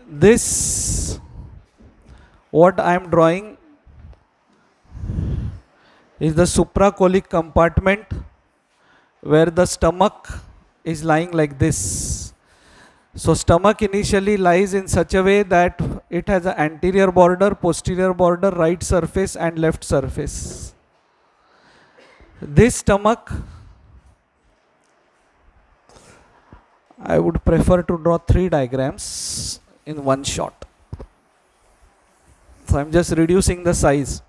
This, what I am drawing, is the supracolic compartment where the stomach is lying like this. So stomach initially lies in such a way that it has an anterior border, posterior border, right surface and left surface. This stomach, I would prefer to draw 3 diagrams in one shot. So I'm just reducing the size.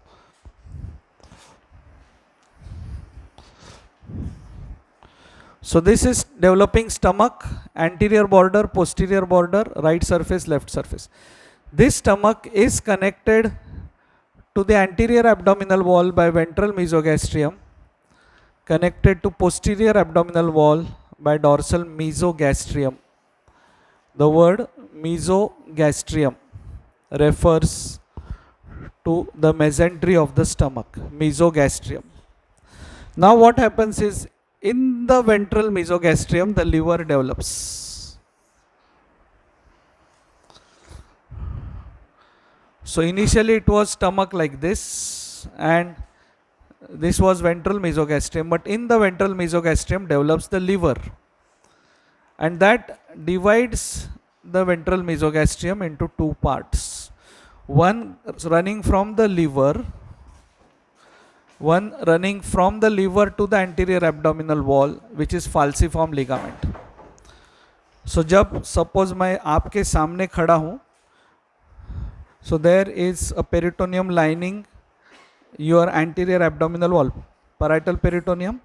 So this is developing stomach, anterior border, posterior border, right surface, left surface. This stomach is connected to the anterior abdominal wall by ventral mesogastrium, connected to posterior abdominal wall by dorsal mesogastrium. The word mesogastrium refers to the mesentery of the stomach, mesogastrium. Now what happens is, in the ventral mesogastrium, the liver develops. So initially it was stomach like this, and this was ventral mesogastrium, but in the ventral mesogastrium develops the liver, and that divides the ventral mesogastrium into 2 parts. One running from the liver, one running from the liver to the anterior abdominal wall, which is falciform ligament. So जब suppose मैं आपके सामने खड़ा हूँ, so there is a peritoneum lining your anterior abdominal wall, parietal peritoneum.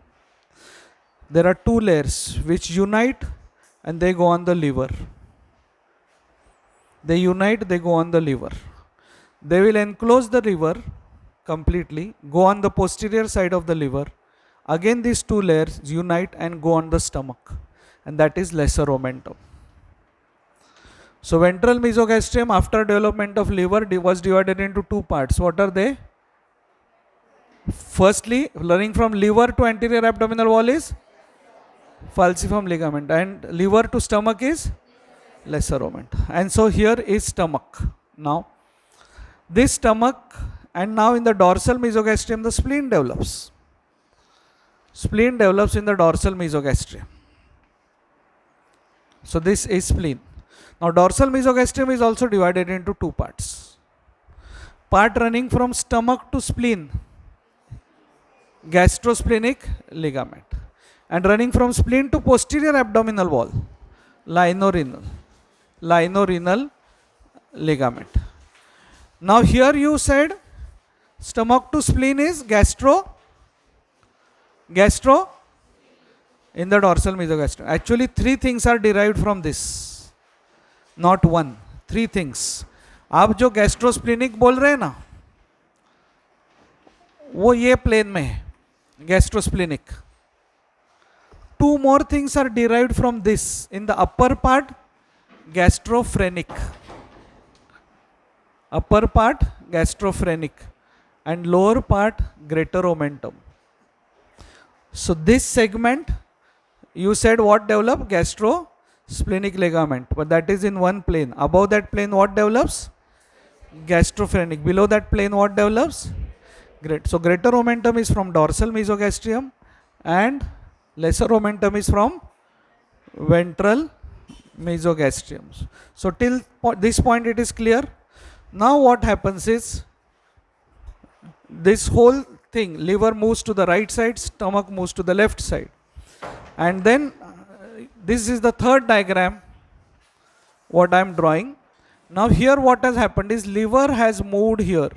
There are 2 layers which unite and they go on the liver. They unite, they go on the liver. They will enclose the liver completely, go on the posterior side of the liver. Again these 2 layers unite and go on the stomach, and that is lesser omentum. So ventral mesogastrium after development of liver was divided into 2 parts. What are they? Firstly, running from liver to anterior abdominal wall is falciform ligament, and liver to stomach is lesser omentum. And so here is stomach. Now this stomach, and now in the dorsal mesogastrium the spleen develops. Spleen develops in the dorsal mesogastrium. So this is spleen. Now dorsal mesogastrium is also divided into 2 parts. Part running from stomach to spleen, gastrosplenic ligament, and running from spleen to posterior abdominal wall, lienorenal ligament. Now here you said stomach to spleen is gastro in the dorsal mesogastrium. Actually 3 things are derived from this, not 1, 3 things. आप जो gastrosplenic बोल रहे हैं ना, वो ये plane में है, gastrosplenic. 2 more things are derived from this. In the upper part, gastrophrenic, and lower part greater omentum. So this segment, you said what develop? Gastrosplenic ligament, but that is in one plane. Above that plane what develops? Gastrophrenic. Below that plane what develops? So greater omentum is from dorsal mesogastrium and lesser omentum is from ventral mesogastrium. So till this point it is clear. Now what happens is, this whole thing, liver moves to the right side, stomach moves to the left side, and then this is the 3rd diagram what I am drawing. Now here what has happened is, liver has moved here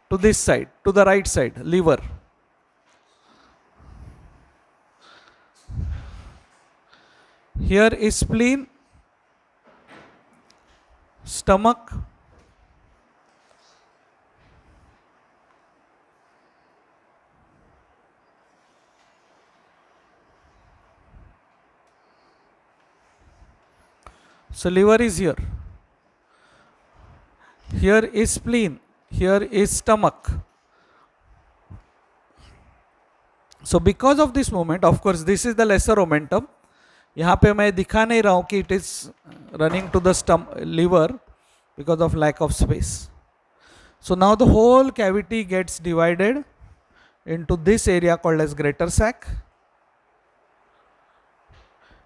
to this side, to the right side, liver. Here is spleen, stomach, so liver is here. Here is spleen, here is stomach. So because of this movement, of course this is the lesser omentum, यहाँ पे मैं दिखा नहीं रहा हूँ कि it is running to the liver because of lack of space. So now the whole cavity gets divided into this area called as greater sac,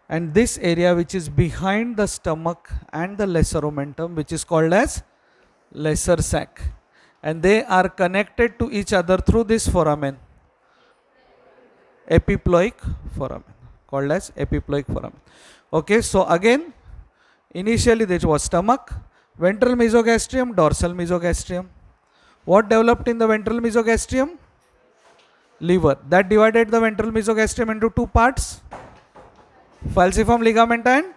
and this area which is behind the stomach and the lesser omentum, which is called as lesser sac, and they are connected to each other through this foramen, epiploic foramen, called as epiploic foramen. Okay, so again, initially this was stomach, ventral mesogastrium, dorsal mesogastrium. What developed in the ventral mesogastrium? Liver. That divided the ventral mesogastrium into two parts, falciform ligament and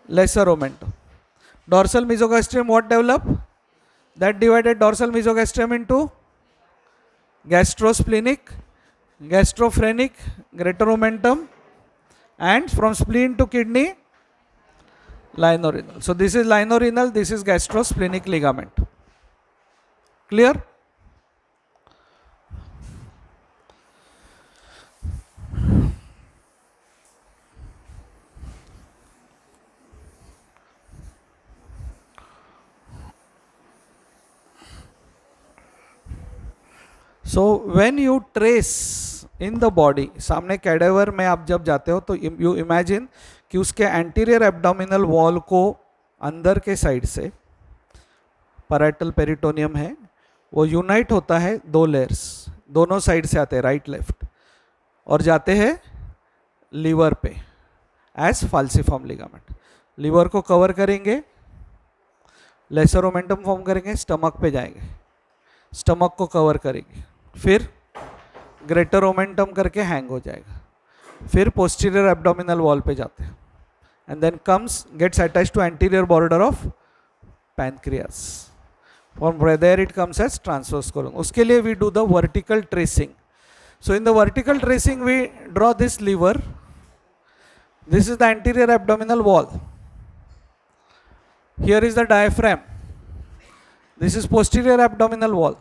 lesser omentum. Dorsal mesogastrium, what developed? That divided dorsal mesogastrium into gastrosplenic, gastrophrenic, greater omentum, and from spleen to kidney, lienorenal. So this is lienorenal, this is gastrosplenic ligament. Clear? So when you trace in the body, सामने cadaver में आप जब जाते हो तो you imagine कि उसके anterior abdominal wall को अंदर के साइड से पैराइटल पेरिटोनियम है, वो यूनाइट होता है दो लेयर्स, दोनों साइड से आते हैं राइट लेफ्ट, और जाते हैं लीवर पे एज फाल्सिफॉर्म लिगामेंट. लीवर को कवर करेंगे, लेसर ओमेंटम फॉर्म करेंगे, स्टमक पे जाएंगे, स्टमक को कवर करेंगे, फिर ग्रेटर ओमेंटम करके हैंग हो जाएगा, फिर पोस्टीरियर एब्डोमिनल वॉल पे जाते हैं, and then comes gets attached to anterior border of pancreas. From there it comes as transverse colon. उसके लिए we do the vertical tracing. So in the vertical tracing we draw this liver. This is the anterior abdominal wall. Here is the diaphragm. This is posterior abdominal wall.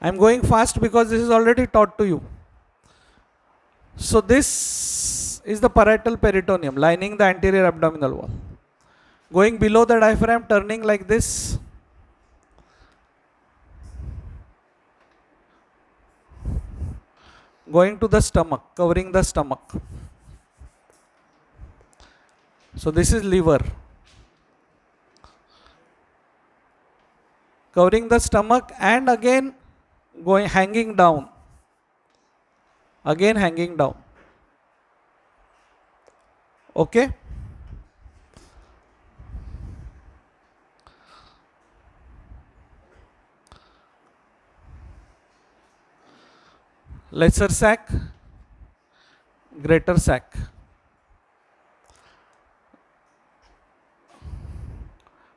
I am going fast because this is already taught to you. So this is the parietal peritoneum lining the anterior abdominal wall. Going below the diaphragm, turning like this. Going to the stomach, covering the stomach. So this is liver. Covering the stomach and again going hanging down. Again hanging down. Okay. Lesser sac, greater sac.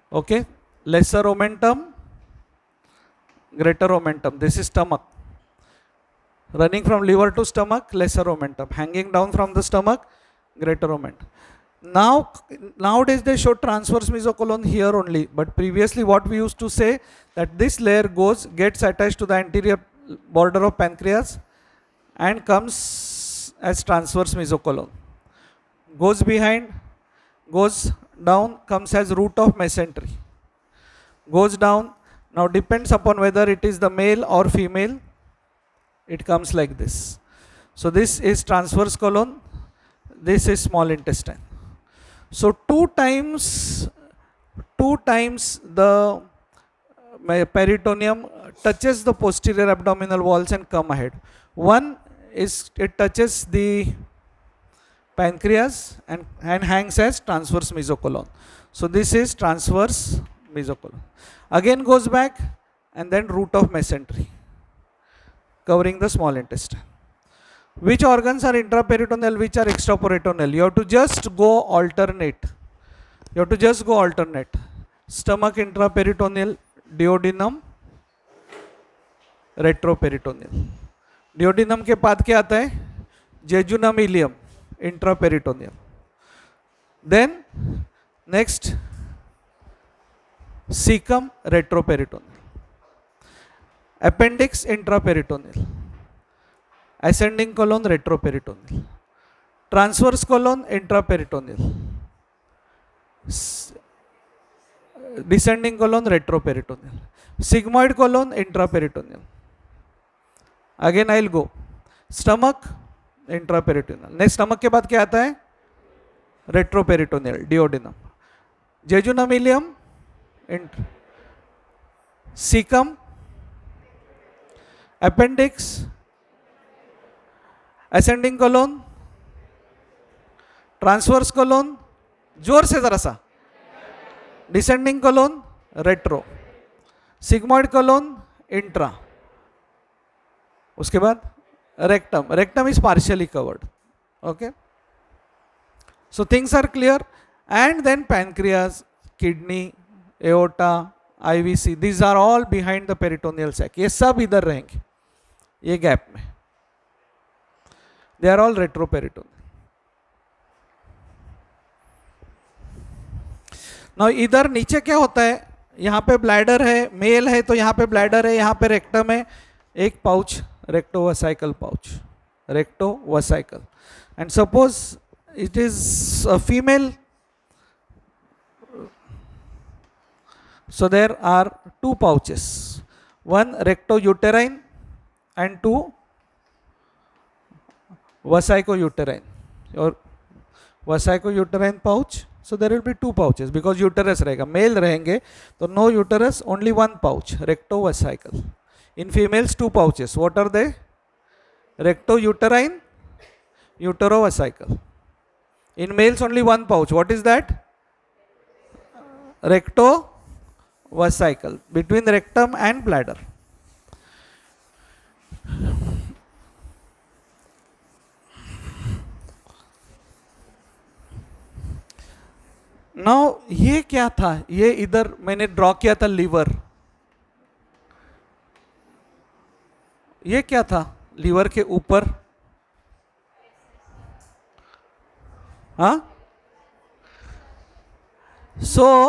Okay, lesser omentum, greater omentum. This is stomach. Running from liver to stomach, lesser omentum. Hanging down from the stomach, greater omentum. Nowadays they show transverse mesocolon here only, but previously what we used to say that this layer gets attached to the anterior border of pancreas and comes as transverse mesocolon, goes behind, goes down, comes as root of mesentery, goes down. Now depends upon whether it is the male or female, it comes like this. So this is transverse colon, this is small intestine. So two times the peritoneum touches the posterior abdominal walls and come ahead. One is it touches the pancreas and hangs as transverse mesocolon. So this is transverse mesocolon. Again goes back and then root of mesentery, covering the small intestine. Which organs are intraperitoneal, which are extraperitoneal? You have to just go alternate. Stomach intraperitoneal, duodenum retroperitoneal. Duodenum के बाद क्या आता है? Jejunum ileum intraperitoneal. Then next cecum retroperitoneal. Appendix intraperitoneal. ascending colon retroperitoneal, transverse colon intraperitoneal, descending colon retroperitoneal, sigmoid colon intraperitoneal. Again I'll go stomach intraperitoneal. Next stomach के बाद क्या आता है? Retroperitoneal, duodenum, jejunum ileum, caecum, appendix, ascending colon, transverse colon, जोर से जरा सा, descending colon retro, sigmoid colon intra, उसके बाद rectum. Rectum is partially covered. Okay. So things are clear. And then pancreas, kidney, aorta, IVC. These are all behind the peritoneal sac. ये सब इधर रहेंगे, ये गैप में. They are all retroperitoneal. Now इधर नीचे क्या होता है? यहाँ पे ब्लैडर है, मेल है तो यहाँ पे ब्लैडर है, यहाँ पे रेक्टम है, एक pouch rectovesical pouch, rectovesical. And suppose it is a female, so there are two pouches, one rectouterine and two vesicouterine, or vesicouterine pouch. So there will be two pouches because uterus रहेगा, male रहेंगे तो no uterus, only one pouch, rectovesical. In females, two pouches. What are they? Rectouterine, uterovesical. In males, only one pouch. What is that? Rectovesical, between rectum and bladder. Now, ये क्या था? ये इधर मैंने draw किया था लीवर. ये क्या था? लीवर के ऊपर, हाँ? सो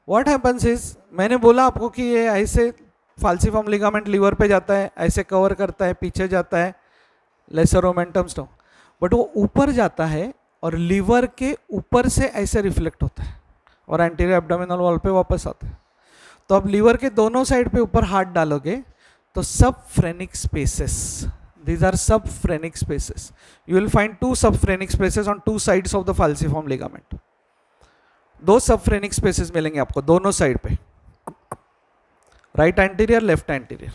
व्हाट हैपेंस इज, मैंने बोला आपको कि ये ऐसे फाल्सिफॉर्म लिगामेंट लीवर पे जाता है, ऐसे कवर करता है, पीछे जाता है, लेसर ओमेंटम स्टोन, बट वो ऊपर जाता है और लीवर के ऊपर से ऐसे रिफ्लेक्ट होता है और एंटीरियर एब्डोमिनल वॉल पे वापस आता है. तो अब लीवर के दोनों साइड पे ऊपर हाथ डालोगे तो subphrenic spaces, these are subphrenic spaces. You will find two subphrenic spaces on two sides of the falciform ligament. दो subphrenic spaces मिलेंगे आपको दोनों साइड पे, राइट एंटीरियर, लेफ्ट एंटीरियर.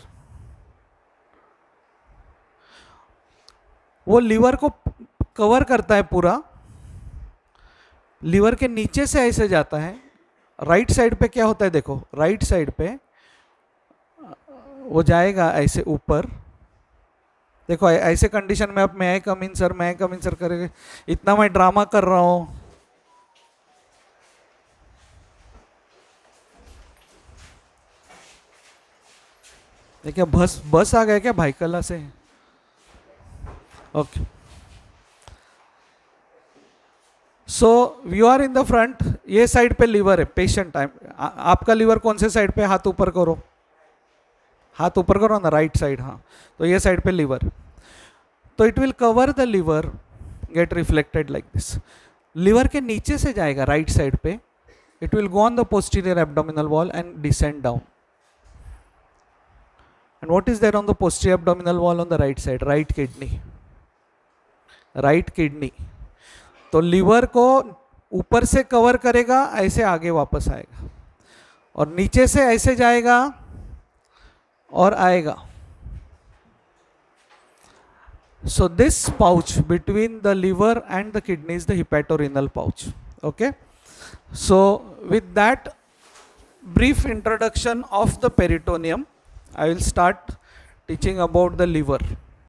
वो लीवर को कवर करता है पूरा, लीवर के नीचे से ऐसे जाता है. राइट साइड पे क्या होता है देखो, राइट साइड पे वो जाएगा ऐसे ऊपर. देखो ऐसे कंडीशन में अब मैं कम इन सर करेंगे, इतना मैं ड्रामा कर रहा हूं. देखिए बस आ गया क्या भाईकला से? Okay. So you are in the front, ये साइड पे लीवर है, पेशेंट है. आपका लीवर कौन से साइड पे? हाथ ऊपर करो, हाथ ऊपर करो ना, राइट साइड. हाँ, तो ये साइड पे लीवर, तो it will cover the liver, get reflected like this. Liver के नीचे से जाएगा राइट साइड पे, it will go on the posterior abdominal wall and descend down. And what is there on the posterior abdominal wall on the right side? Right kidney, right kidney. तो liver को ऊपर से cover करेगा, ऐसे आगे वापस आएगा, और नीचे से ऐसे जाएगा और आएगा. So this pouch between the liver and the kidney is the hepatorenal pouch. Okay. So with that brief introduction of the peritoneum, I will start teaching about the liver.